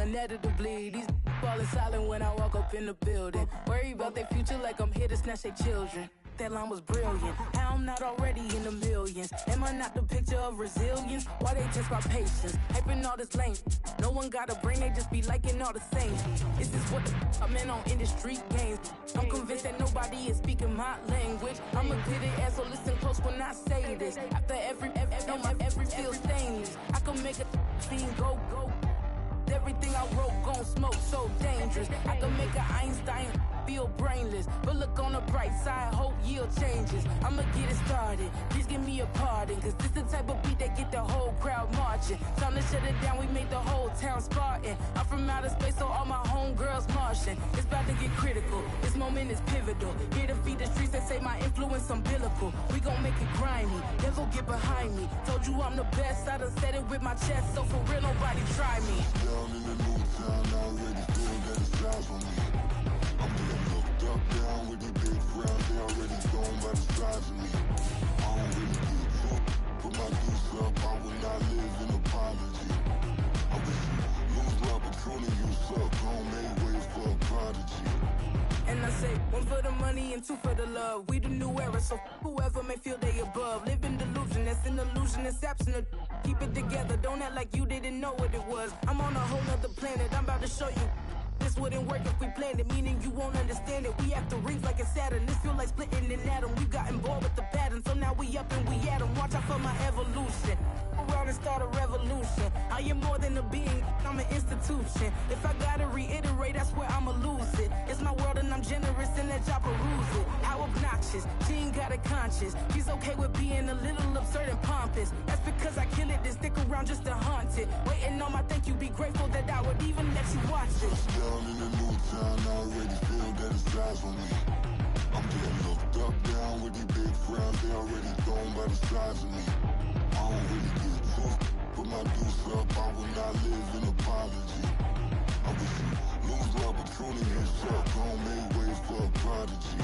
inevitably. These falling silent when I walk up in the building. Worry about their future like I'm here to snatch their children. That line was brilliant. How I'm not already in the millions? Am I not the picture of resilience? Why they test my patience? Hyping all this lame. No one got a brain, they just be liking all the same. Is this what the I'm in on industry games? I'm convinced that nobody is speaking my language. I'm a good ass, so listen close when I say this. After every feel stainless. I can make a scene go. Everything I wrote gon' smoke, so dangerous. I can make an Einstein feel brainless, but look on the bright side, hope yield changes. I'ma get it started, please give me a pardon, cause this the type of beat that get the whole crowd marching. Time to shut it down, we made the whole town Spartan. I'm from outer space, so all my homegirls Martian. It's about to get critical, this moment is pivotal. Here to feed the streets that say my influence umbilical. We gon' make it grimy, never get behind me. Told you I'm the best, I done said it with my chest, so for real nobody try me. Down in the new town, I already feel that it's eyes on me. I'm getting looked up, down with these big crowds, they already gone by the size of me. I don't really get drunk, put my juice up, I will not live in apology. I wish you lose the opportunity, you suck, don't make ways for a prodigy. And I say, one for the money and two for the love. We the new era, so whoever may feel they above. Live in delusion, that's an illusion, that's absent of. Keep it together, don't act like you didn't know what it was. I'm on a whole nother planet, I'm about to show you. This wouldn't work if we planned it, meaning you won't understand it. We have to rings like a Saturn, this feel like splitting an atom. We got involved with the pattern, so now we up and we at 'em. Watch out for my evolution. Around and start a revolution. I am more than a being, I'm an institution. If I gotta reiterate, that's where I'ma lose it. It's my world and I'm generous and let y'all peruse it. How obnoxious, she ain't got a conscience. She's okay with being a little absurd and pompous. That's because I kill it, then stick around just to haunt it. Waiting on my thank you, be grateful that I would even let you watch it. Down in the new town, I already feel that it's eyes on me. I'm getting looked up, down with these big crowds, they already gone by the size of me. I don't really get drunk, put my juice up, I will not live in apology. I wish you lose the opportunity, you suck, don't make ways for a prodigy.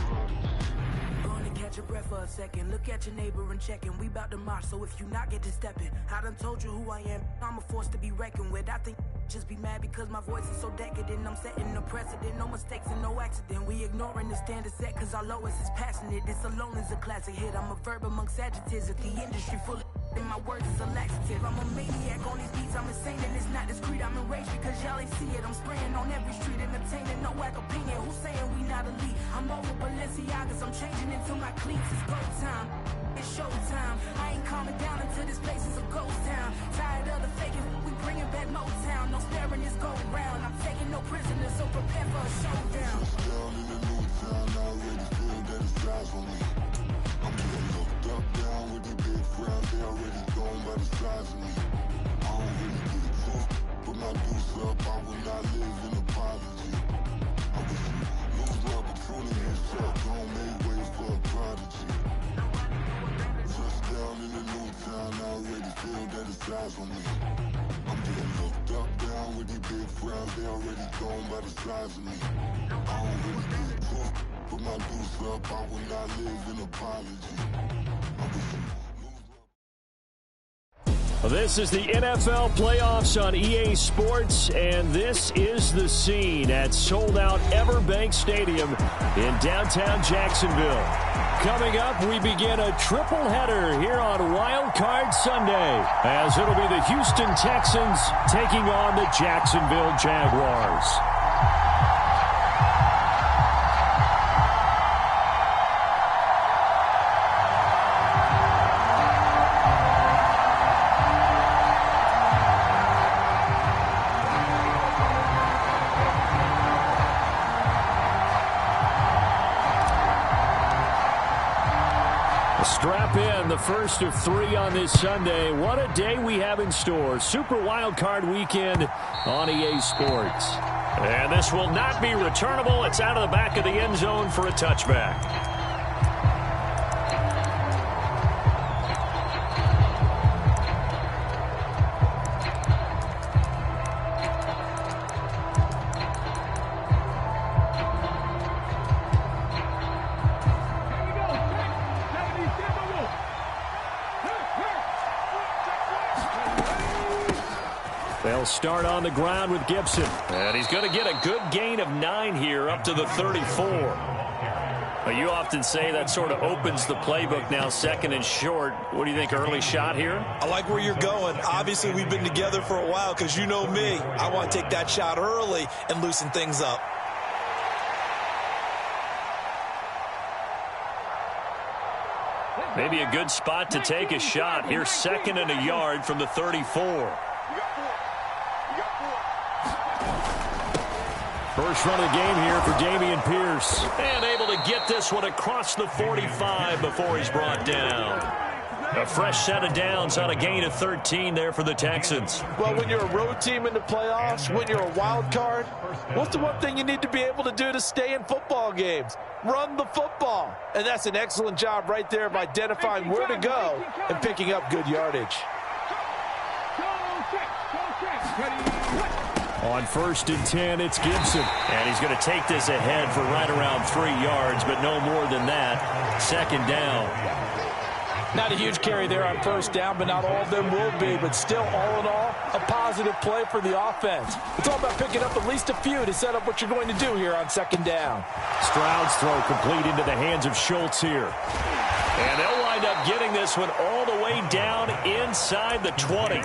Gonna catch your breath for a second. Look at your neighbor and check in. We bout to march, so if you not get to stepping. I done told you who I am. I'm a force to be reckoned with. I think just be mad because my voice is so decadent. I'm setting a precedent, no mistakes and no accident. We ignoring the standard set cause our lowest is passionate. This alone is a classic hit. I'm a verb amongst adjectives. If the industry full of and my words is a laxative. I'm a maniac on these beats. I'm insane and it's not discreet. I'm enraged because y'all ain't see it. I'm spraying on every street, entertaining no whack opinion. Who's saying we not elite? I'm over Balenciagas. I'm changing into my cleats. It's go time. It's showtime. I ain't calming down until this place is a ghost town. Tired of the faking. We bringing back Motown. No sparing this go round. I'm taking no prisoners, so prepare for a showdown. Down in the new town, I already feel that it's eyes on me. I'm getting looked up, down with these big crowds, they already gone by the size of me. I don't really get drunk, put my juice up, I will not live in apology. I wish you lose the opportunity, you suck, don't make ways for a prodigy. Just down in the new town, I already feel that it's eyes on me. I'm getting looked up, down with these big crowds, they already gone by the size of me. I don't really get drunk, put my juice up, I will not live in apology. I wish you This is the NFL playoffs on EA Sports, and this is the scene at sold-out Everbank Stadium in downtown Jacksonville. Coming up, we begin a triple-header here on Wildcard Sunday, as it'll be the Houston Texans taking on the Jacksonville Jaguars. Strap in, the first of three on this Sunday. What a day we have in store. Super Wildcard Weekend on EA Sports. And this will not be returnable. It's out of the back of the end zone for a touchback. They'll start on the ground with Gibson. And he's going to get a good gain of 9 here up to the 34. Well, you often say that sort of opens the playbook now, second and short. What do you think, early shot here? I like where you're going. Obviously, we've been together for a while because you know me. I want to take that shot early and loosen things up. Maybe a good spot to take a shot. Here's second and a yard from the 34. First run of the game here for Dameon Pierce. And able to get this one across the 45 before he's brought down. A fresh set of downs on a gain of 13 there for the Texans. Well, when you're a road team in the playoffs, when you're a wild card, what's the one thing you need to be able to do to stay in football games? Run the football. And that's an excellent job right there of identifying where to go and picking up good yardage. On 1st and 10, it's Gibson. And he's going to take this ahead for right around 3 yards, but no more than that. Second down. Not a huge carry there on first down, but not all of them will be. But still, all in all, a positive play for the offense. It's all about picking up at least a few to set up what you're going to do here on second down. Stroud's throw complete into the hands of Schultz here. And they'll wind up getting this one all the way down inside the 20.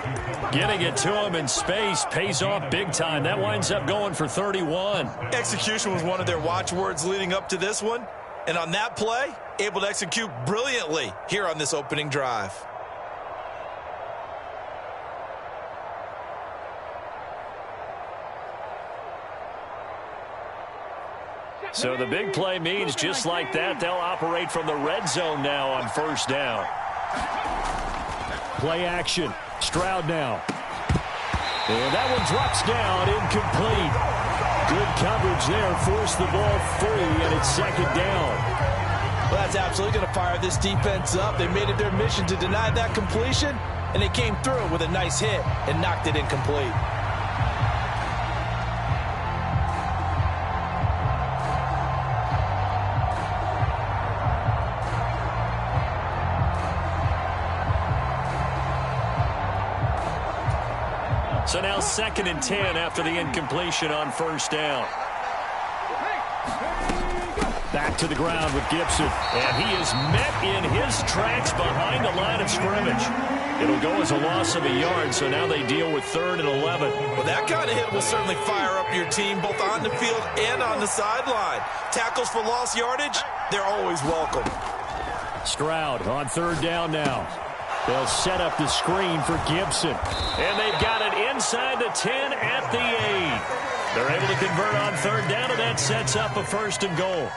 Getting it to him in space pays off big time. That winds up going for 31. Execution was one of their watchwords leading up to this one. And on that play, able to execute brilliantly here on this opening drive. So the big play means just like that, they'll operate from the red zone now on first down. Play action. Stroud now. And that one drops down, incomplete. Good coverage there, forced the ball free, and it's second down. Well, that's absolutely going to fire this defense up. They made it their mission to deny that completion, and they came through with a nice hit and knocked it incomplete. So now second and 10 after the incompletion on first down. Back to the ground with Gibson. And he is met in his tracks behind the line of scrimmage. It'll go as a loss of a yard, so now they deal with 3rd and 11. Well, that kind of hit will certainly fire up your team both on the field and on the sideline. Tackles for lost yardage, they're always welcome. Stroud on 3rd down now. They'll set up the screen for Gibson. And they've got it inside the 10 at the 8. They're able to convert on 3rd down, and that sets up a 1st and goal.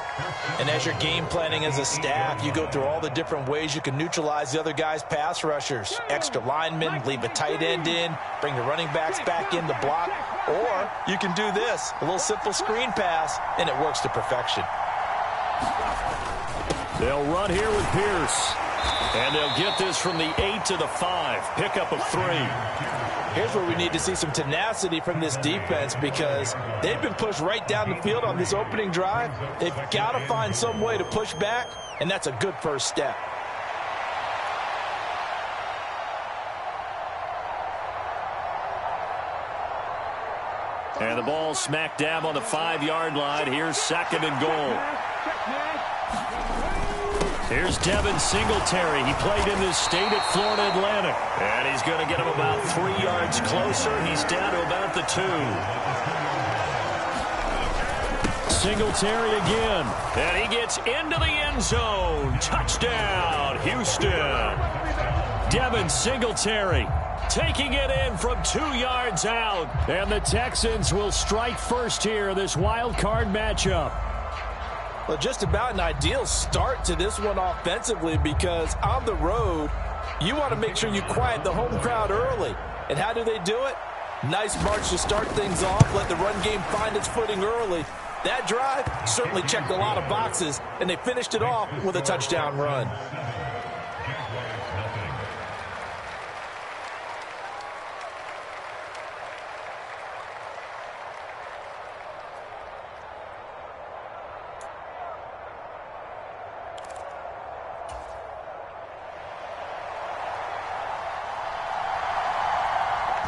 And as you're game planning as a staff, you go through all the different ways you can neutralize the other guy's pass rushers. Extra linemen, leave a tight end in, bring the running backs back in to block. Or you can do this, a little simple screen pass, and it works to perfection. They'll run here with Pierce. And they'll get this from the 8 to the 5. Pickup of 3. Here's where we need to see some tenacity from this defense because they've been pushed right down the field on this opening drive. They've got to find some way to push back, and that's a good first step. And the ball smack dab on the 5-yard line. Here's 2nd and goal. Here's Devin Singletary. He played in this state at Florida Atlantic. And he's going to get him about 3 yards closer. He's down to about the 2. Singletary again. And he gets into the end zone. Touchdown, Houston. Devin Singletary taking it in from 2 yards out. And the Texans will strike first here in this wild card matchup. Well, just about an ideal start to this one offensively because on the road, you want to make sure you quiet the home crowd early. And how do they do it? Nice march to start things off. Let the run game find its footing early. That drive certainly checked a lot of boxes, and they finished it off with a touchdown run.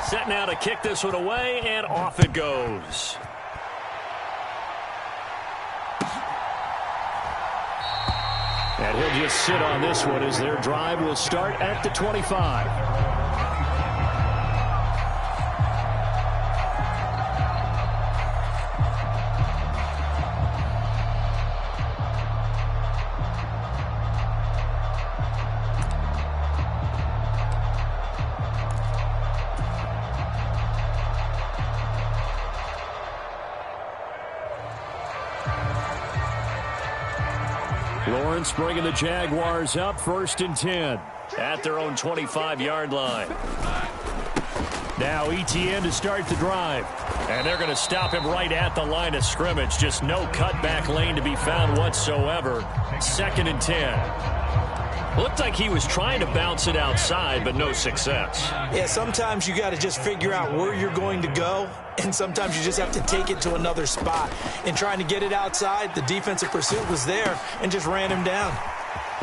Set now to kick this one away, and off it goes. And he'll just sit on this one as their drive will start at the 25. Lawrence bringing the Jaguars up 1st and 10 at their own 25-yard line. Now Etienne to start the drive. And they're going to stop him right at the line of scrimmage. Just no cutback lane to be found whatsoever. 2nd and 10. Looked like he was trying to bounce it outside, but no success. Yeah, sometimes you got to just figure out where you're going to go, and sometimes you just have to take it to another spot. In trying to get it outside, the defensive pursuit was there and just ran him down.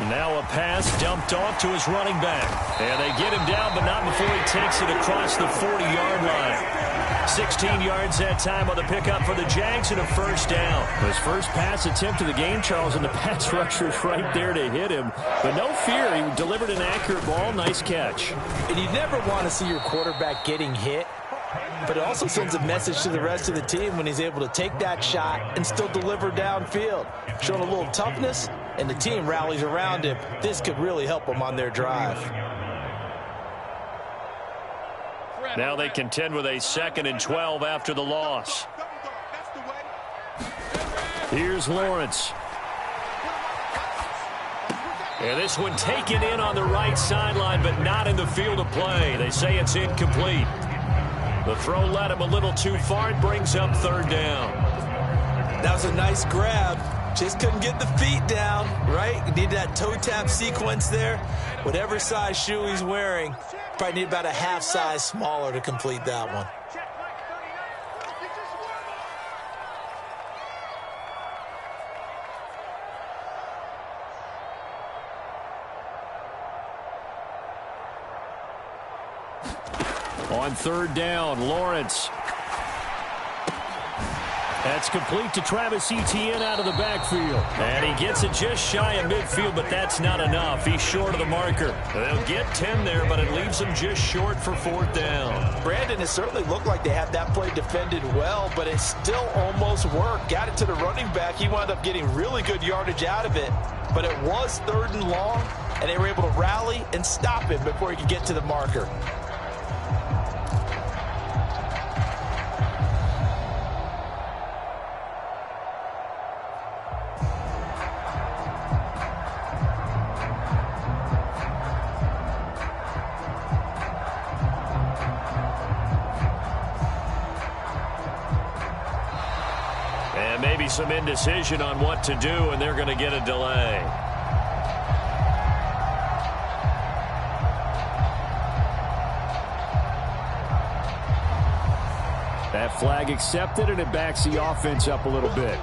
Now a pass dumped off to his running back. And they get him down, but not before he takes it across the 40-yard line. 16 yards that time on the pickup for the Jags and a 1st down. His first pass attempt of the game, Charles, and the pass rusher's right there to hit him. But no fear, he delivered an accurate ball. Nice catch. And you never want to see your quarterback getting hit, but it also sends a message to the rest of the team when he's able to take that shot and still deliver downfield. Showing a little toughness, and the team rallies around him. This could really help them on their drive. Now they contend with a 2nd and 12 after the loss. Here's Lawrence. And this one taken in on the right sideline, but not in the field of play. They say it's incomplete. The throw led him a little too far. It brings up 3rd down. That was a nice grab. Just couldn't get the feet down, right? You need that toe tap sequence there. Whatever size shoe he's wearing, probably need about a half size smaller to complete that one. On 3rd down, Lawrence. That's complete to Travis Etienne out of the backfield. And he gets it just shy of midfield, but that's not enough. He's short of the marker. They'll get 10 there, but it leaves him just short for 4th down. Brandon, it certainly looked like they had that play defended well, but it still almost worked. Got it to the running back. He wound up getting really good yardage out of it, but it was 3rd and long, and they were able to rally and stop him before he could get to the marker. Maybe some indecision on what to do, and they're going to get a delay. That flag accepted, and it backs the offense up a little bit.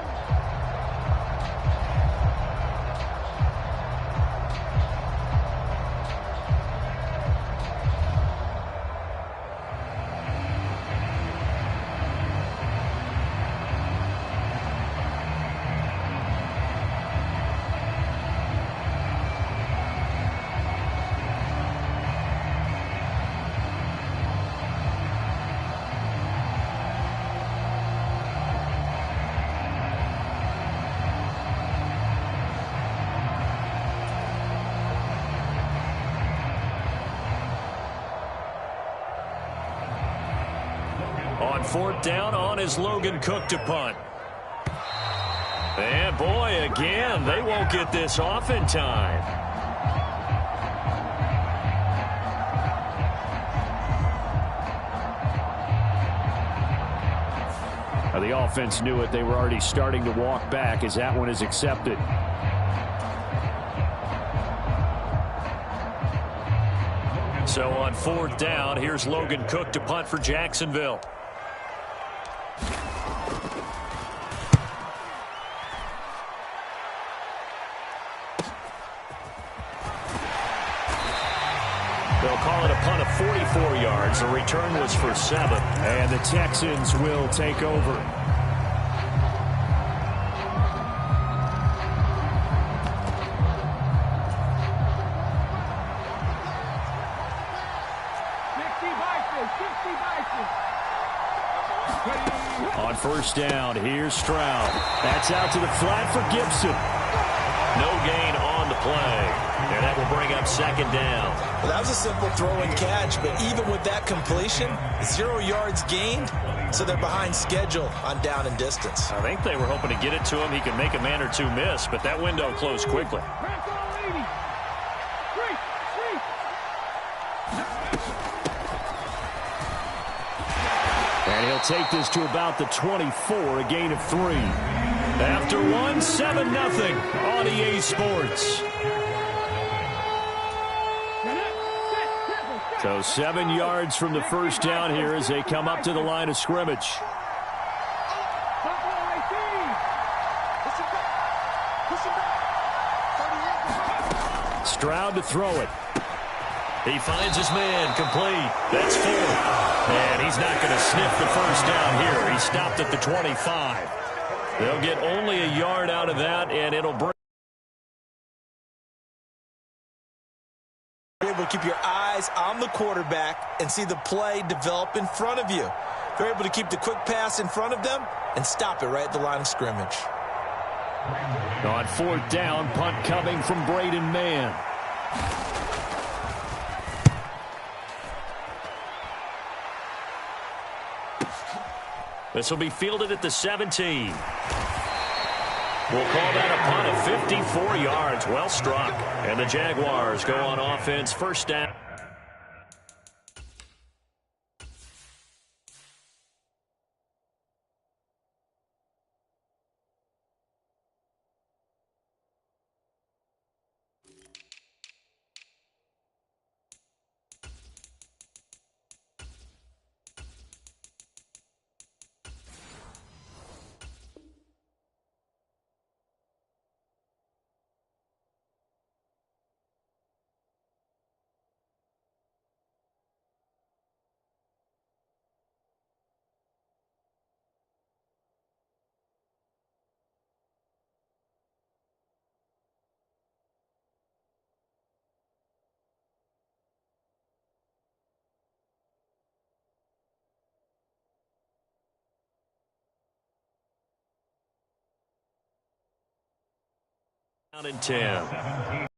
On 4th down, on is Logan Cook to punt. And boy, again, they won't get this off in time. Now the offense knew it. They were already starting to walk back as that one is accepted. So on 4th down, here's Logan Cook to punt for Jacksonville. They'll call it a punt of 44 yards. The return was for 7. And the Texans will take over. On first down, here's Stroud. That's out to the flat for Gibson. No gain on the play. And that will bring up second down. Well, that was a simple throw and catch, but even with that completion, 0 yards gained, so they're behind schedule on down and distance. I think they were hoping to get it to him. He could make a man or two miss, but that window closed quickly. And he'll take this to about the 24, a gain of 3. After 1, 7-0 on EA Sports. So 7 yards from the first down here as they come up to the line of scrimmage. Stroud to throw it. He finds his man, complete. That's 4. And he's not going to sniff the first down here. He stopped at the 25. They'll get only a yard out of that, and it'll bring. You're able to keep your eyes on the quarterback and see the play develop in front of you. They're able to keep the quick pass in front of them and stop it right at the line of scrimmage. On fourth down, punt coming from Braden Mann. This will be fielded at the 17. We'll call that a punt of 54 yards. Well struck. And the Jaguars go on offense, first down. Down in 10.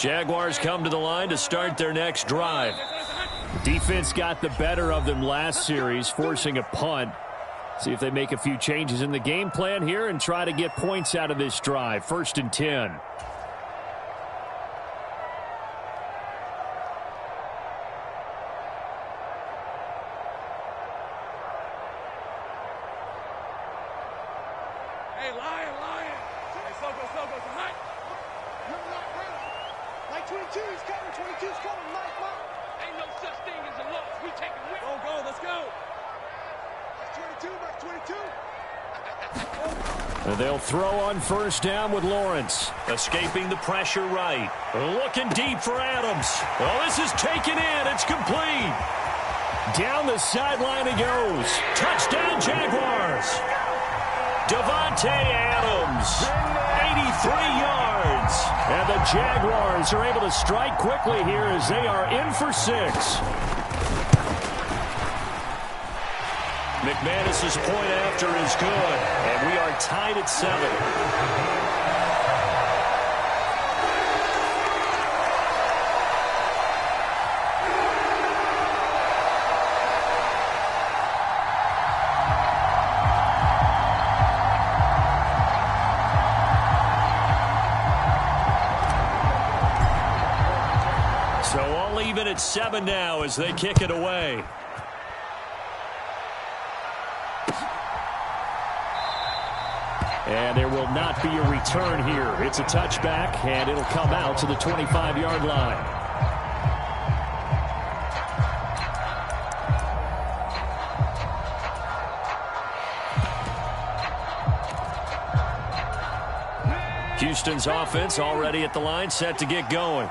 Jaguars come to the line to start their next drive. Defense got the better of them last series, forcing a punt. See if they make a few changes in the game plan here and try to get points out of this drive. First and 10. Hey, Lion. Hey, slow go. Mike. Mike 22 is coming. 22's coming. Mike. Ain't no such thing as a loss. We take it with. Go. Let's go. Mike 22. And they'll throw on first down with Lawrence. Escaping the pressure right. Looking deep for Adams. Oh, this is taken in. It's complete. Down the sideline he goes. Touchdown Jaguars. Davante Adams. 83 yards. And the Jaguars are able to strike quickly here as they are in for 6. McManus's point after is good, and we are tied at 7. So all even at 7 now as they kick it away. And there will not be a return here. It's a touchback, and it'll come out to the 25-yard line. Houston's offense already at the line, set to get going.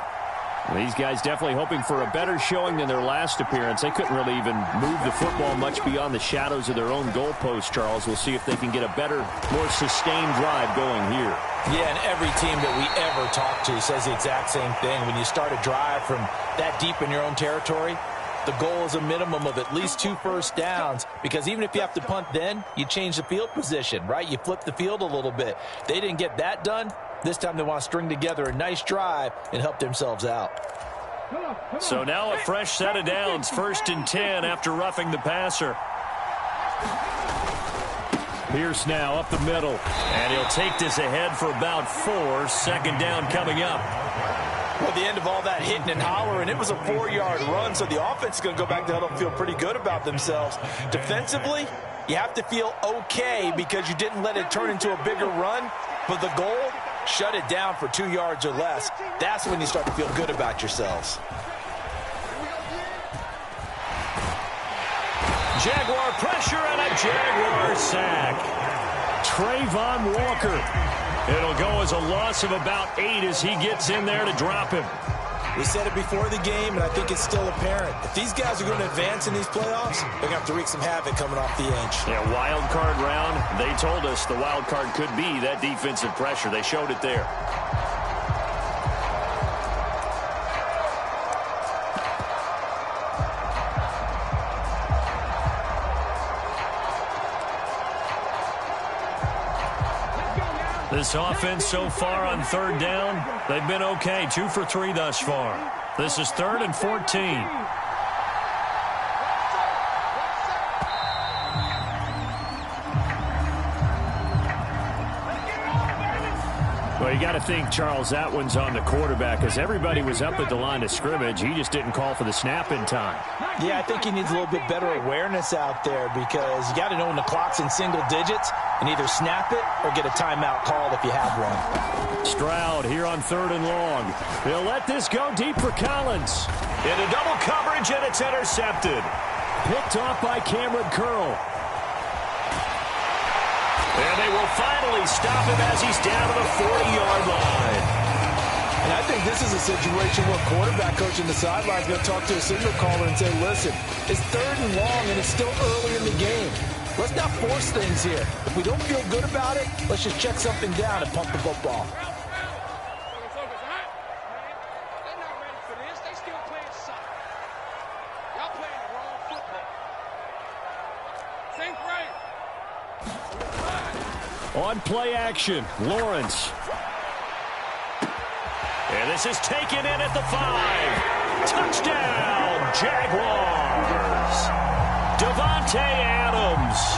These guys definitely hoping for a better showing than their last appearance. They couldn't really even move the football much beyond the shadows of their own goalpost, Charles. We'll see if they can get a better, more sustained drive going here. Yeah, and every team that we ever talk to says the exact same thing. When you start a drive from that deep in your own territory, the goal is a minimum of at least 2 first downs, because even if you have to punt then, you change the field position, right? You flip the field a little bit. They didn't get that done. This time they want to string together a nice drive and help themselves out. So now a fresh set of downs, 1st and 10 after roughing the passer. Pierce now up the middle, and he'll take this ahead for about 4. 2nd down coming up. Well, the end of all that hitting and hollering, it was a 4-yard run, so the offense is going to go back to huddle and feel pretty good about themselves. Defensively, you have to feel okay because you didn't let it turn into a bigger run, but the goal, shut it down for 2 yards or less. That's when you start to feel good about yourselves. Jaguar pressure and a Jaguar sack. Trayvon Walker. It'll go as a loss of about 8 as he gets in there to drop him. We said it before the game, and I think it's still apparent. If these guys are going to advance in these playoffs, they're going to have to wreak some havoc coming off the edge. Yeah, wild card round. They told us the wild card could be that defensive pressure. They showed it there. This offense so far on 3rd down, they've been okay. 2 for 3 thus far. This is 3rd and 14. Well, you got to think, Charles, that one's on the quarterback, because everybody was up at the line of scrimmage. He just didn't call for the snap in time. Yeah, I think he needs a little bit better awareness out there, because you got to know when the clock's in single digits and either snap it or get a timeout called if you have one. Stroud here on 3rd and long. He'll let this go deep for Collins. Into double coverage, and it's intercepted. Picked off by Cameron Curl. And they will finally stop him as he's down to the 40-yard line. And I think this is a situation where quarterback coach in the sideline is going to talk to a signal caller and say, listen, it's 3rd and long and it's still early in the game. Let's not force things here. If we don't feel good about it, let's just check something down and pump the football. They're not ready for this. They still playing soccer. Y'all playing the wrong football. Think right. On play action, Lawrence. And this is taken in at the 5. Touchdown, Jaguars. Devontae Adams.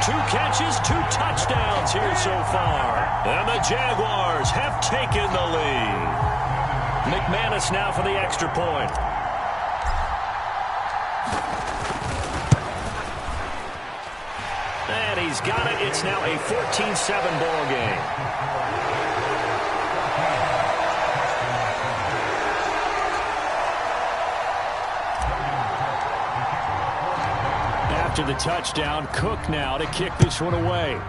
2 catches, 2 touchdowns here so far. And the Jaguars have taken the lead. McManus now for the extra point. And he's got it. It's now a 14-7 ball game. After the touchdown, Cook now to kick this one away.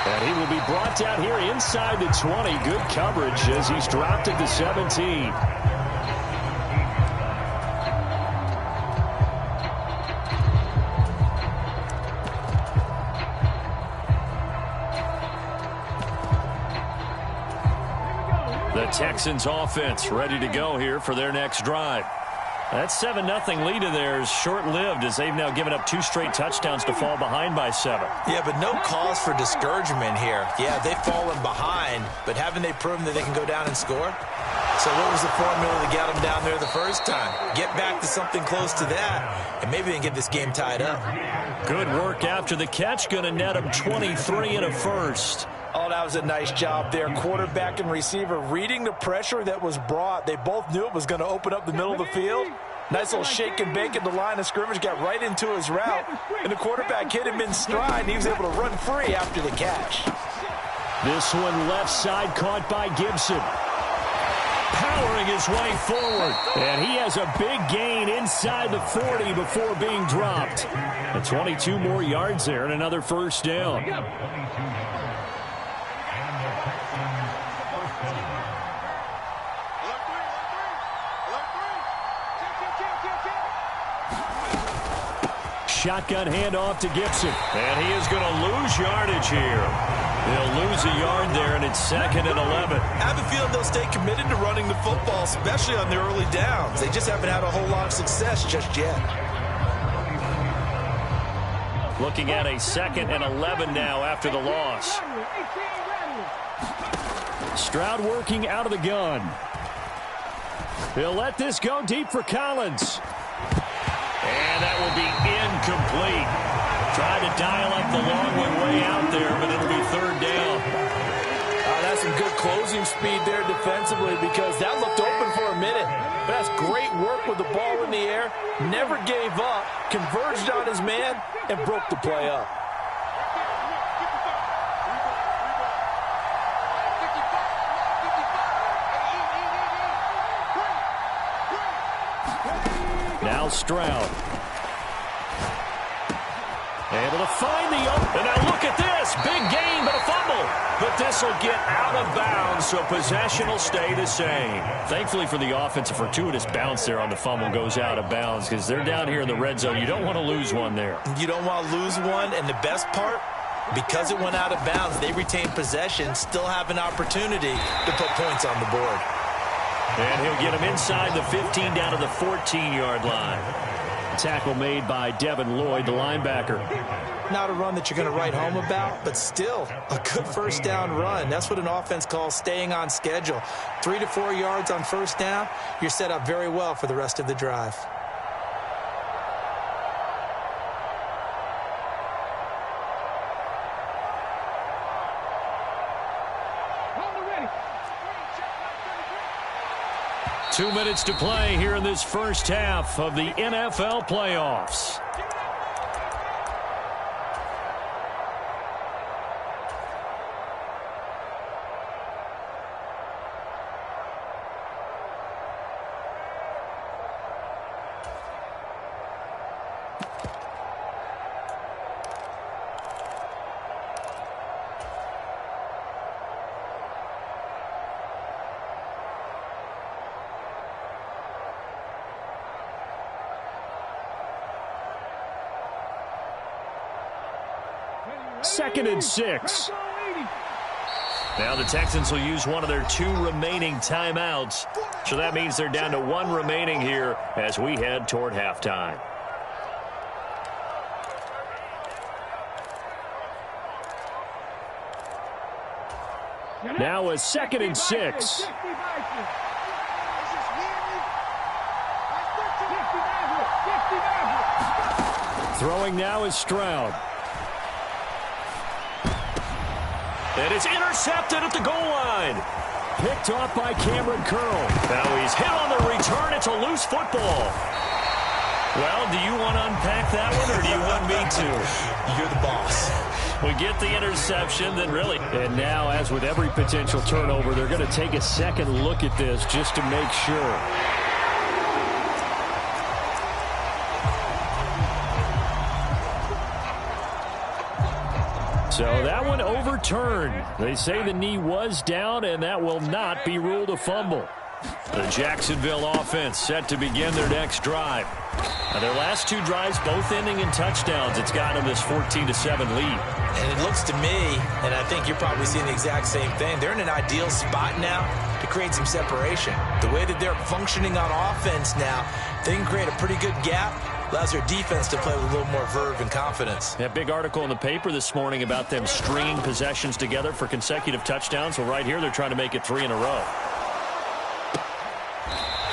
And he will be brought down here inside the 20. Good coverage as he's dropped at the 17. The Texans offense ready to go here for their next drive. That 7-0 lead of theirs short-lived as they've now given up 2 straight touchdowns to fall behind by 7. Yeah, but no cause for discouragement here. Yeah, they've fallen behind, but haven't they proven that they can go down and score? So what was the formula to get them down there the first time? Get back to something close to that, and maybe they can get this game tied up. Good work after the catch. Going to net them 23 and a first. Oh, that was a nice job there. Quarterback and receiver reading the pressure that was brought. They both knew it was going to open up the middle of the field, Nice little shake and bake at the line of scrimmage, got right into his route, and the quarterback hit him in stride, and he was able to run free after the catch. This one left side caught by Gibson. Powering his way forward. And he has a big gain inside the 40 before being dropped. And 22 more yards there and another first down. Shotgun handoff to Gibson. And he is going to lose yardage here. They'll lose a yard there, and it's 2nd and 11. I have a feeling they'll stay committed to running the football, especially on the early downs. They just haven't had a whole lot of success just yet. Looking at a 2nd and 11 now after the loss. Stroud working out of the gun. He'll let this go deep for Collins. And that will be incomplete. Tried to dial up the long one way out there, but it'll be 3rd down. That's some good closing speed there defensively because that looked open for a minute. But that's great work with the ball in the air. Never gave up, converged on his man, and broke the play up. Now Stroud. Able to find the open. And now look at this. Big gain, but a fumble. But this will get out of bounds, so possession will stay the same. Thankfully for the offense, a fortuitous bounce there on the fumble goes out of bounds because they're down here in the red zone. You don't want to lose one there. You don't want to lose one, and the best part, because it went out of bounds, they retain possession, still have an opportunity to put points on the board. And he'll get him inside the 15 down to the 14-yard line. Tackle made by Devin Lloyd, the linebacker. Not a run that you're going to write home about, but still a good first down run. That's what an offense calls staying on schedule. 3 to 4 yards on first down, you're set up very well for the rest of the drive. Two minutes to play here in this first half of the NFL playoffs. Second and 6. Now the Texans will use one of their 2 remaining timeouts. So that means they're down to 1 remaining here as we head toward halftime. Now a 2nd and 6. Throwing now is Stroud. And it's intercepted at the goal line. Picked off by Cameron Curl. Now he's hit on the return. It's a loose football. Well, do you want to unpack that one, or do you want me to? You're the boss. We get the interception, then really. And now, as with every potential turnover, they're going to take a second look at this just to make sure. So that one overturned. They say the knee was down, and that will not be ruled a fumble. The Jacksonville offense set to begin their next drive. Now their last 2 drives both ending in touchdowns. It's gotten them this 14-7 lead. And it looks to me, and I think you're probably seeing the exact same thing, they're in an ideal spot now to create some separation. The way that they're functioning on offense now, they can create a pretty good gap. Allows their defense to play with a little more verve and confidence. That big article in the paper this morning about them stringing possessions together for consecutive touchdowns. Well, right here, they're trying to make it 3 in a row.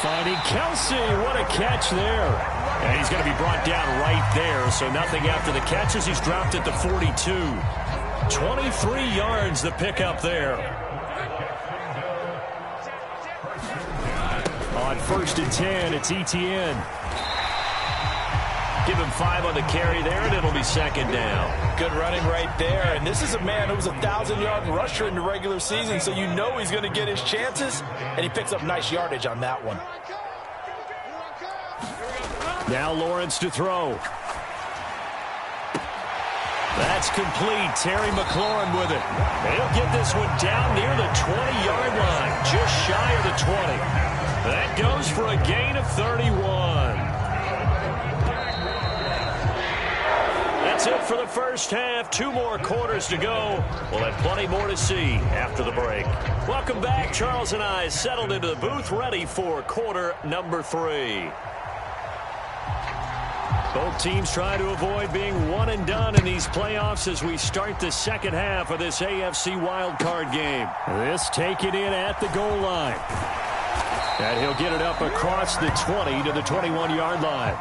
Finding Kelsey. What a catch there. And he's going to be brought down right there, so nothing after the catches. He's dropped at the 42. 23 yards the pickup there. On 1st and 10. It's Etienne. Give him 5 on the carry there, and it'll be 2nd down. Good running right there. And this is a man who was a 1,000-yard rusher in the regular season, so you know he's going to get his chances, and he picks up nice yardage on that one. Now Lawrence to throw. That's complete. Terry McLaurin with it. He'll get this one down near the 20-yard line, just shy of the 20. That goes for a gain of 31. That's it for the first half. 2 more quarters to go. We'll have plenty more to see after the break. Welcome back. Charles and I settled into the booth, ready for quarter number 3. Both teams try to avoid being one and done in these playoffs as we start the second half of this AFC wildcard game. This taken in at the goal line. And he'll get it up across the 20 to the 21-yard line.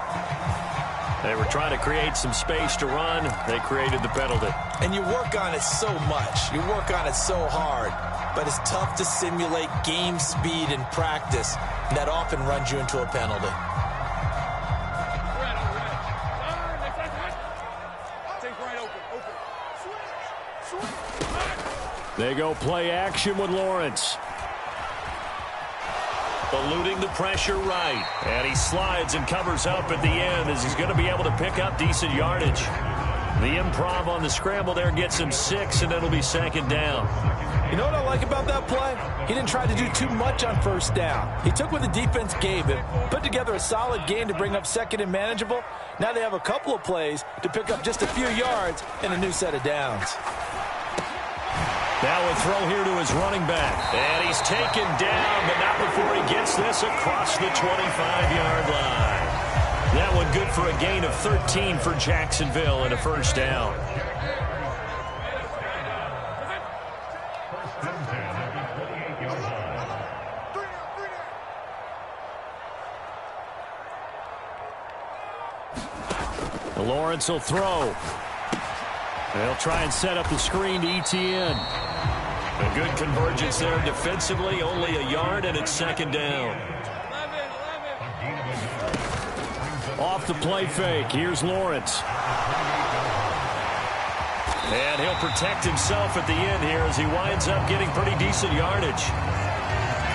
They were trying to create some space to run. They created the penalty. And you work on it so much. You work on it so hard. But it's tough to simulate game speed in practice. And that often runs you into a penalty. They go play action with Lawrence. Eluding the pressure right. And he slides and covers up at the end as he's going to be able to pick up decent yardage. The improv on the scramble there gets him 6, and it'll be 2nd down. You know what I like about that play? He didn't try to do too much on 1st down. He took what the defense gave him, put together a solid game to bring up 2nd and manageable. Now they have a couple of plays to pick up just a few yards and a new set of downs. Now a throw here to his running back. And he's taken down, but not before he gets this across the 25-yard line. That one good for a gain of 13 for Jacksonville and a 1st down. Lawrence will throw. They'll try and set up the screen to Etienne. A good convergence there defensively, only a yard, and it's 2nd down. Off the play fake, here's Lawrence. And he'll protect himself at the end here as he winds up getting pretty decent yardage.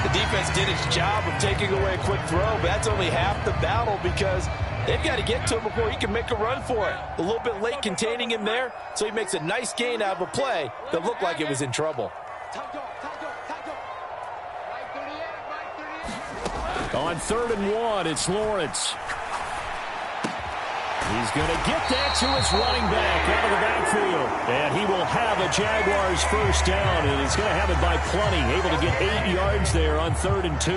The defense did its job of taking away a quick throw, but that's only half the battle because they've got to get to him before he can make a run for it. A little bit late containing him there, so he makes a nice gain out of a play that looked like it was in trouble. On 3rd and 1, it's Lawrence. He's going to get that to his running back out of the backfield. And he will have a Jaguars 1st down, and he's going to have it by plenty. Able to get 8 yards there on 3rd and 2.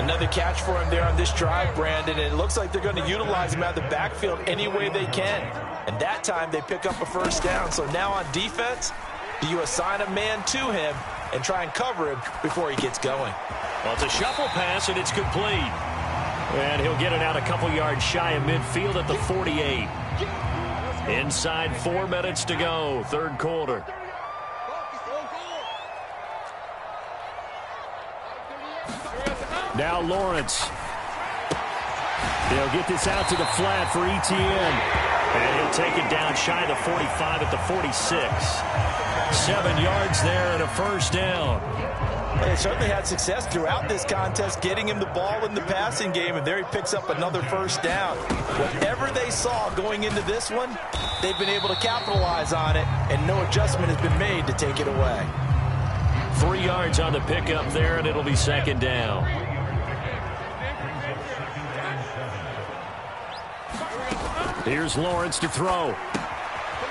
Another catch for him there on this drive, Brandon, and it looks like they're going to utilize him out of the backfield any way they can. And that time they pick up a 1st down. So now on defense, do you assign a man to him and try and cover him before he gets going? Well, it's a shuffle pass, and it's complete. And he'll get it out a couple yards shy of midfield at the 48. Inside 4 minutes to go, 3rd quarter. Now Lawrence. They'll get this out to the flat for Etienne. And he'll take it down shy of the 45 at the 46. 7 yards there and a 1st down. They certainly had success throughout this contest getting him the ball in the passing game, and there he picks up another 1st down. Whatever they saw going into this one, they've been able to capitalize on it, and no adjustment has been made to take it away. 3 yards on the pickup there, and it'll be 2nd down. Here's Lawrence to throw.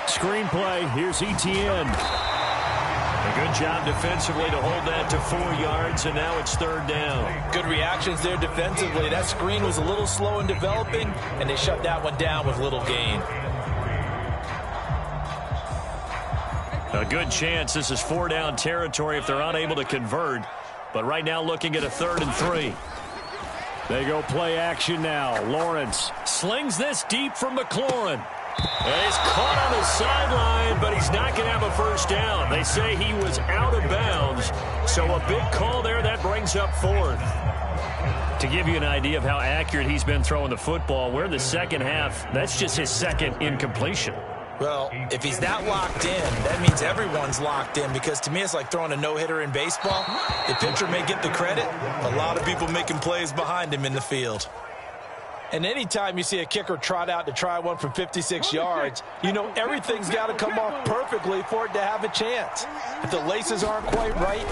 Screenplay, here's Etienne. A good job defensively to hold that to 4 yards, and now it's 3rd down. Good reactions there defensively. That screen was a little slow in developing, and they shut that one down with little gain. A good chance this is 4-down territory if they're unable to convert. But right now looking at a 3rd and 3. They go play action now. Lawrence slings this deep from McLaurin. And he's caught on the sideline, but he's not going to have a 1st down. They say he was out of bounds. So a big call there. That brings up 4th. To give you an idea of how accurate he's been throwing the football, we're in the second half. That's just his second incompletion. Well, if he's that locked in, that means everyone's locked in, because to me it's like throwing a no-hitter in baseball. The pitcher may get the credit, a lot of people making plays behind him in the field. And anytime you see a kicker trot out to try one from 56 yards, you know everything's got to come off perfectly for it to have a chance. If the laces aren't quite right,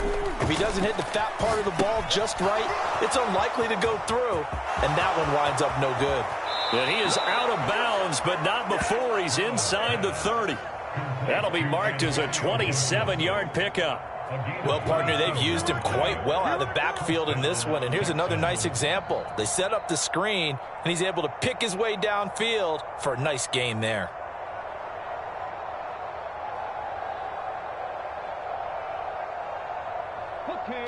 if he doesn't hit the fat part of the ball just right, it's unlikely to go through, and that one winds up no good. And he is out of bounds, but not before he's inside the 30. That'll be marked as a 27-yard pickup. Well, partner, they've used him quite well out of the backfield in this one, and here's another nice example. They set up the screen, and he's able to pick his way downfield for a nice gain there.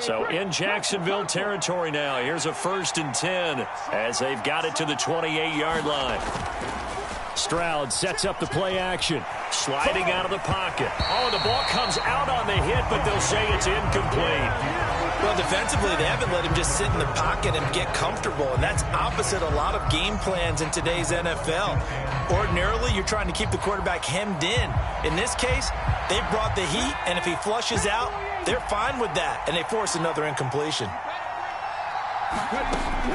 So in Jacksonville territory now, here's a 1st and 10 as they've got it to the 28-yard line. Stroud sets up the play action, sliding out of the pocket. Oh, the ball comes out on the hit, but they'll say it's incomplete. Well, defensively, they haven't let him just sit in the pocket and get comfortable, and that's opposite a lot of game plans in today's NFL. Ordinarily, you're trying to keep the quarterback hemmed in. In this case, they brought the heat, and if he flushes out, they're fine with that, and they force another incompletion.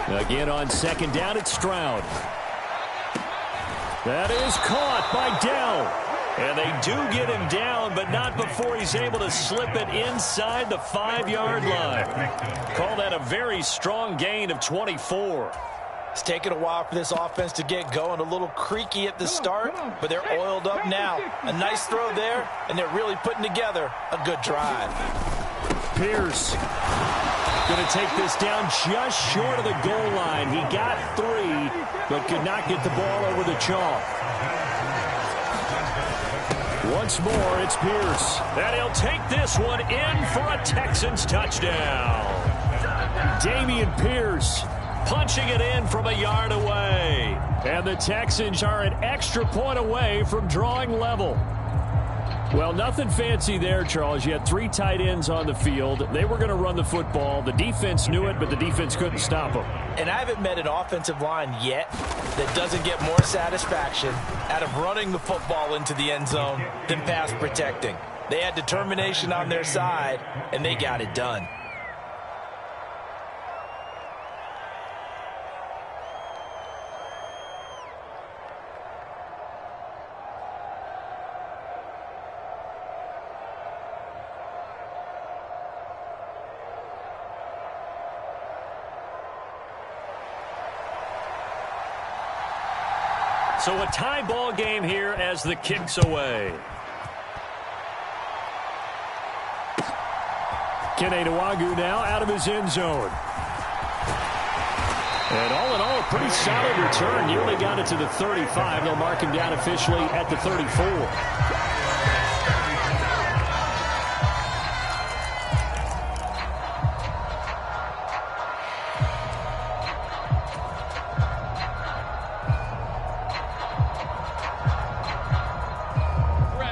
Again on 2nd down, it's Stroud. That is caught by Dell. And they do get him down, but not before he's able to slip it inside the 5-yard line. Call that a very strong gain of 24. It's taken a while for this offense to get going. A little creaky at the start, but they're oiled up now. A nice throw there, and they're really putting together a good drive. Pierce going to take this down just short of the goal line. He got 3, but could not get the ball over the chalk. Once more, it's Pierce. And he'll take this one in for a Texans touchdown. Dameon Pierce punching it in from a yard away. And the Texans are an extra point away from drawing level. Well, nothing fancy there, Charles. You had 3 tight ends on the field. They were going to run the football. The defense knew it, but the defense couldn't stop them. And I haven't met an offensive line yet that doesn't get more satisfaction out of running the football into the end zone than pass protecting. They had determination on their side, and they got it done. So a tie ball game here as the kick's away. Kene Nwangwu now out of his end zone. And all in all, a pretty solid return. Nearly got it to the 35. They'll mark him down officially at the 34.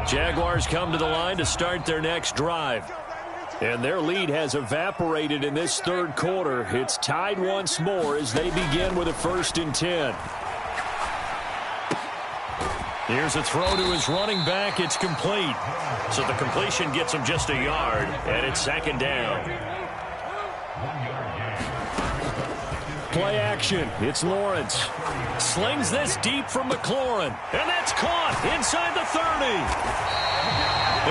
Jaguars come to the line to start their next drive. And their lead has evaporated in this 3rd quarter. It's tied once more as they begin with a 1st and 10. Here's a throw to his running back. It's complete. So the completion gets him just a yard, and it's 2nd down. Play action. It's Lawrence. Slings this deep from McLaurin. And that's caught inside the 30.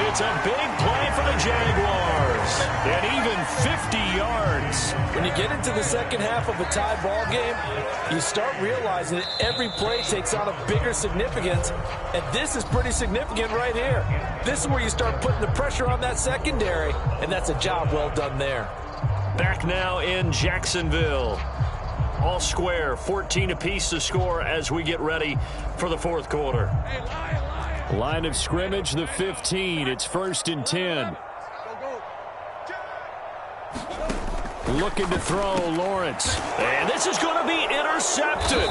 It's a big play for the Jaguars. And even 50 yards. When you get into the second half of a tie ball game, you start realizing that every play takes on a bigger significance. And this is pretty significant right here. This is where you start putting the pressure on that secondary. And that's a job well done there. Back now in Jacksonville. All square, 14 apiece to score as we get ready for the 4th quarter. Line of scrimmage, the 15. It's 1st and 10. Looking to throw, Lawrence. And this is going to be intercepted.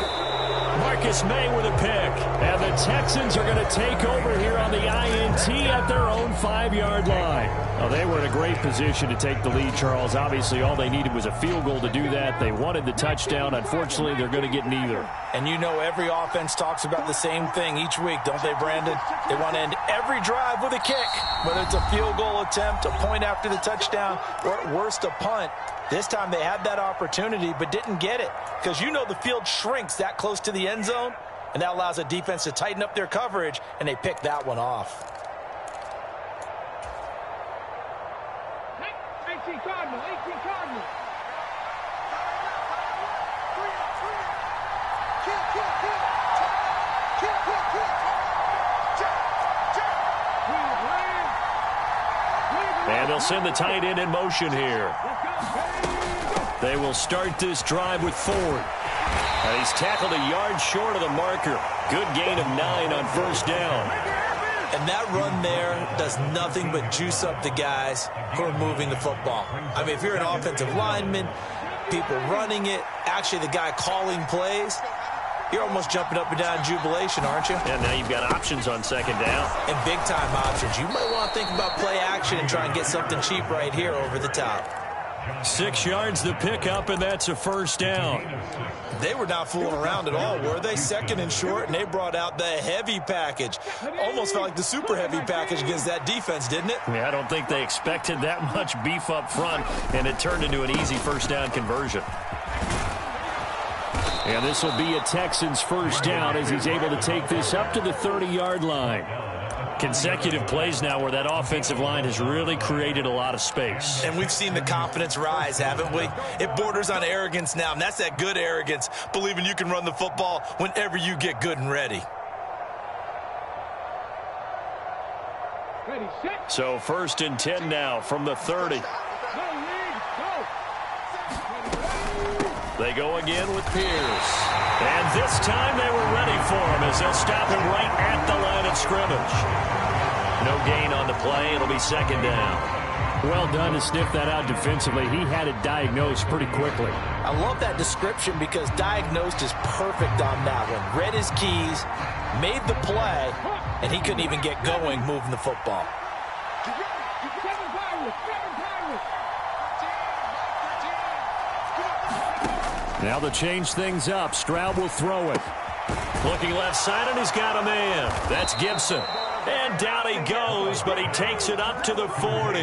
Marcus May with a pick. And the Texans are going to take over here on the INT at their own 5-yard line. Well, they were in a great position to take the lead, Charles. Obviously, all they needed was a field goal to do that. They wanted the touchdown. Unfortunately, they're going to get neither. And you know every offense talks about the same thing each week, don't they, Brandon? They want to end every drive with a kick, whether it's a field goal attempt, a point after the touchdown, or at worst a punt. This time they had that opportunity but didn't get it because you know the field shrinks that close to the end zone, and that allows a defense to tighten up their coverage, and they pick that one off. 18 Cardinal, 18 Cardinal. And they'll send the tight end in motion here. They will start this drive with Ford. And he's tackled a yard short of the marker. Good gain of 9 on first down. And that run there does nothing but juice up the guys who are moving the football. I mean, if you're an offensive lineman, people running it, actually the guy calling plays, you're almost jumping up and down in jubilation, aren't you? And now you've got options on second down. And big-time options. You might want to think about play action and try and get something cheap right here over the top. 6 yards the pickup, and that's a first down. They were not fooling around at all, were they? Second and short, and they brought out the heavy package. Almost felt like the super heavy package against that defense, didn't it? Yeah, I don't think they expected that much beef up front, and it turned into an easy first down conversion. And this will be a Texans first down as he's able to take this up to the 30-yard line. Consecutive plays now where that offensive line has really created a lot of space. And we've seen the confidence rise, haven't we? It borders on arrogance now, and that's that good arrogance, believing you can run the football whenever you get good and ready. So 1st and 10 now from the 30. They go again with Pierce. And this time they were ready for him as they'll stop him right at the line of scrimmage. No gain on the play. It'll be second down. Well done to sniff that out defensively. He had it diagnosed pretty quickly. I love that description because diagnosed is perfect on that one. Read his keys, made the play, and he couldn't even get going moving the football. Now to change things up, Stroud will throw it. Looking left side, and he's got a man. That's Gibson. And down he goes, but he takes it up to the 40.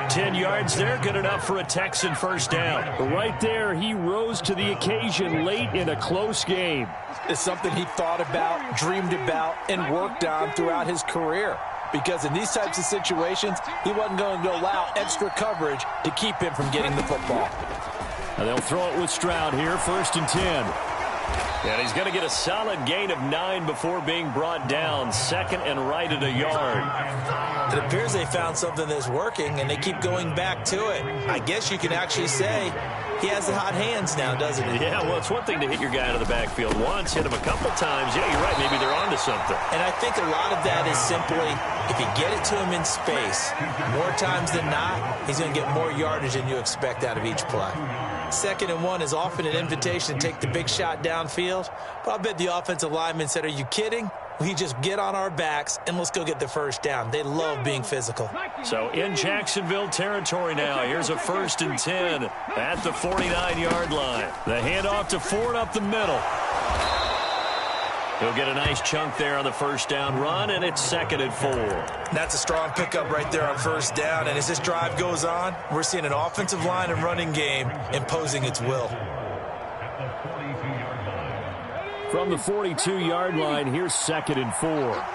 10 yards there, good enough for a Texan first down. Right there, he rose to the occasion late in a close game. It's something he thought about, dreamed about, and worked on throughout his career. Because in these types of situations, he wasn't going to allow extra coverage to keep him from getting the football. And they'll throw it with Stroud here, 1st and 10. And he's going to get a solid gain of 9 before being brought down. 2nd and right at a yard. It appears they found something that's working, and they keep going back to it. I guess you can actually say he has the hot hands now, doesn't he? Yeah, well, it's one thing to hit your guy out of the backfield once, hit him a couple times. Yeah, you're right. Maybe they're onto something. And I think a lot of that is simply if you get it to him in space, more times than not, he's going to get more yardage than you expect out of each play. 2nd and 1 is often an invitation to take the big shot downfield. But I bet the offensive lineman said, are you kidding? We just get on our backs and let's go get the first down. They love being physical. So in Jacksonville territory now, here's a 1st and 10 at the 49-yard line. The handoff to Ford up the middle. He'll get a nice chunk there on the first down run, and it's 2nd and 4. That's a strong pickup right there on first down, and as this drive goes on, we're seeing an offensive line and running game imposing its will. From the 42-yard line, here's 2nd and 4.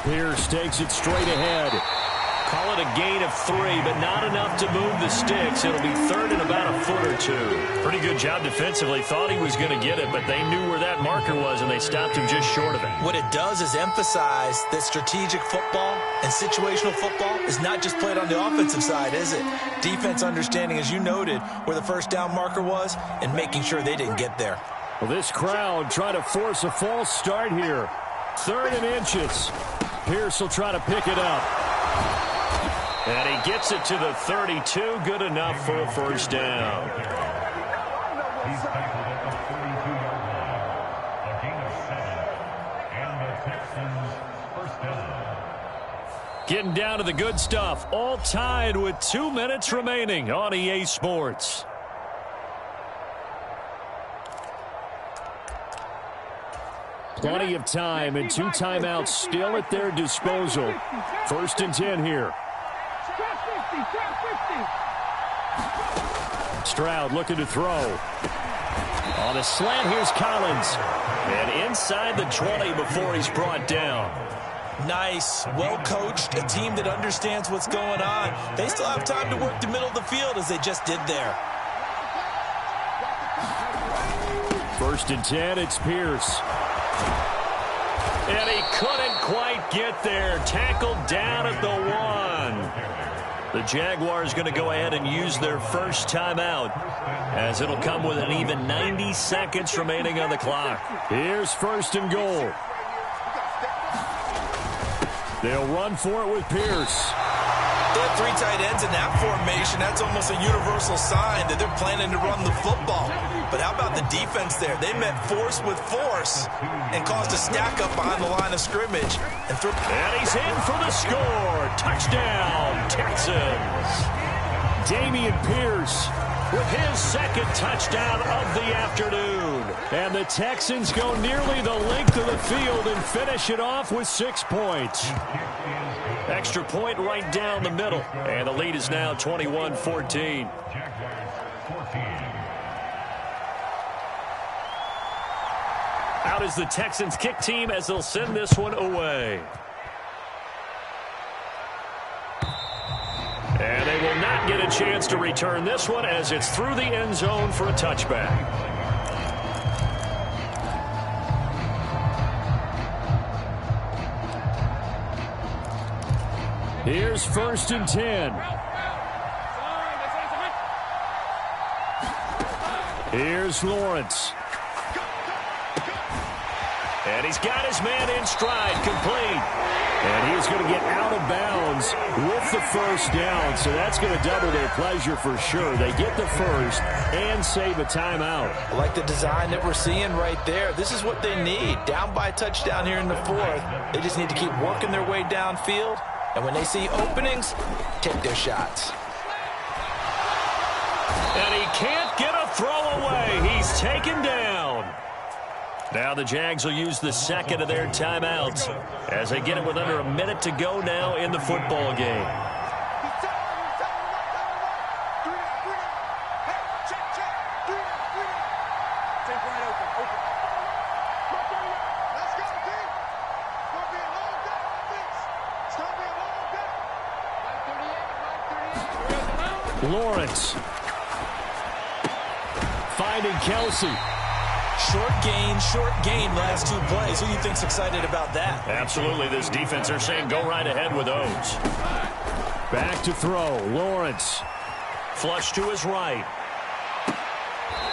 Pierce takes it straight ahead. Call it a gain of 3, but not enough to move the sticks. It'll be 3rd and about a foot or 2. Pretty good job defensively. Thought he was going to get it, but they knew where that marker was, and they stopped him just short of it. What it does is emphasize that strategic football and situational football is not just played on the offensive side, is it? Defense understanding, as you noted, where the first down marker was and making sure they didn't get there. Well, this crowd trying to force a false start here. 3rd and inches. Pierce will try to pick it up. And he gets it to the 32. Good enough for a first down. He's tackled at the 42-yard line. A gain of 7. And the Texans first down. Getting down to the good stuff. All tied with 2 minutes remaining on EA Sports. Plenty of time and 2 timeouts still at their disposal. 1st and 10 here. Stroud looking to throw. On a slant, here's Collins. And inside the 20 before he's brought down. Nice, well-coached, a team that understands what's going on. They still have time to work the middle of the field as they just did there. 1st and 10, it's Pierce. And he couldn't quite get there. Tackled down at the 1. The Jaguars going to go ahead and use their first timeout, as it'll come with an even 90 seconds remaining on the clock. Here's 1st and goal. They'll run for it with Pierce. They have 3 tight ends in that formation. That's almost a universal sign that they're planning to run the football. But how about the defense there? They met force with force and caused a stack up behind the line of scrimmage. And he's in for the score. Touchdown, Texans. Dameon Pierce with his 2nd touchdown of the afternoon. And the Texans go nearly the length of the field and finish it off with 6 points. Extra point right down the middle. And the lead is now 21-14. Out is the Texans kick team as they'll send this one away. And they will not get a chance to return this one as it's through the end zone for a touchback. Here's 1st and 10. Here's Lawrence. And he's got his man in stride, complete. And he's going to get out of bounds with the first down. So that's going to double their pleasure for sure. They get the first and save a timeout. I like the design that we're seeing right there. This is what they need. Down by a touchdown here in the 4th. They just need to keep working their way downfield. And when they see openings, take their shots. And he can't get a throw away. He's taken down. Now the Jags will use the 2nd of their timeouts as they get it with under a minute to go now in the football game. Lawrence finding Kelsey. Short gain last 2 plays. Who do you think's excited about that? Absolutely. This defense, they're saying go right ahead with those. Back to throw. Lawrence. Flush to his right.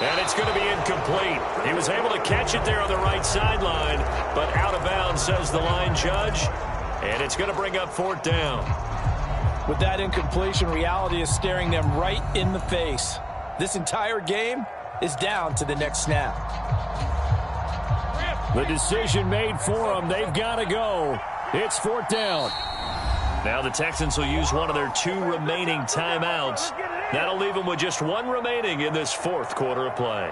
And it's going to be incomplete. He was able to catch it there on the right sideline, but out of bounds, says the line judge. And it's going to bring up 4th down. With that incompletion, reality is staring them right in the face. This entire game is down to the next snap. The decision made for them. They've got to go. It's 4th down. Now the Texans will use one of their 2 remaining timeouts. That'll leave them with just 1 remaining in this 4th quarter of play.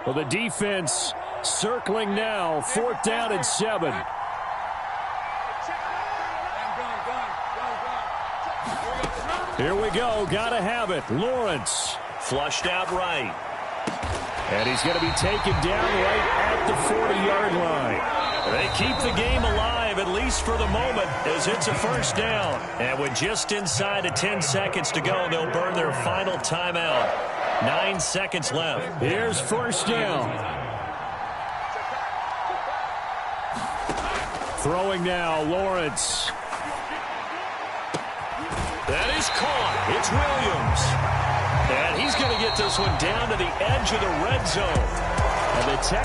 Well, the defense circling now. 4th down and 7. Here we go. Got to have it. Lawrence flushed out right. And he's going to be taken down right at the 40-yard line. They keep the game alive, at least for the moment, as it's a first down. And with just inside of 10 seconds to go, they'll burn their final timeout. 9 seconds left. Here's first down. Throwing now, Lawrence. That is caught. It's Williams. And he's going to get this one down to the edge of the red zone. And the Texans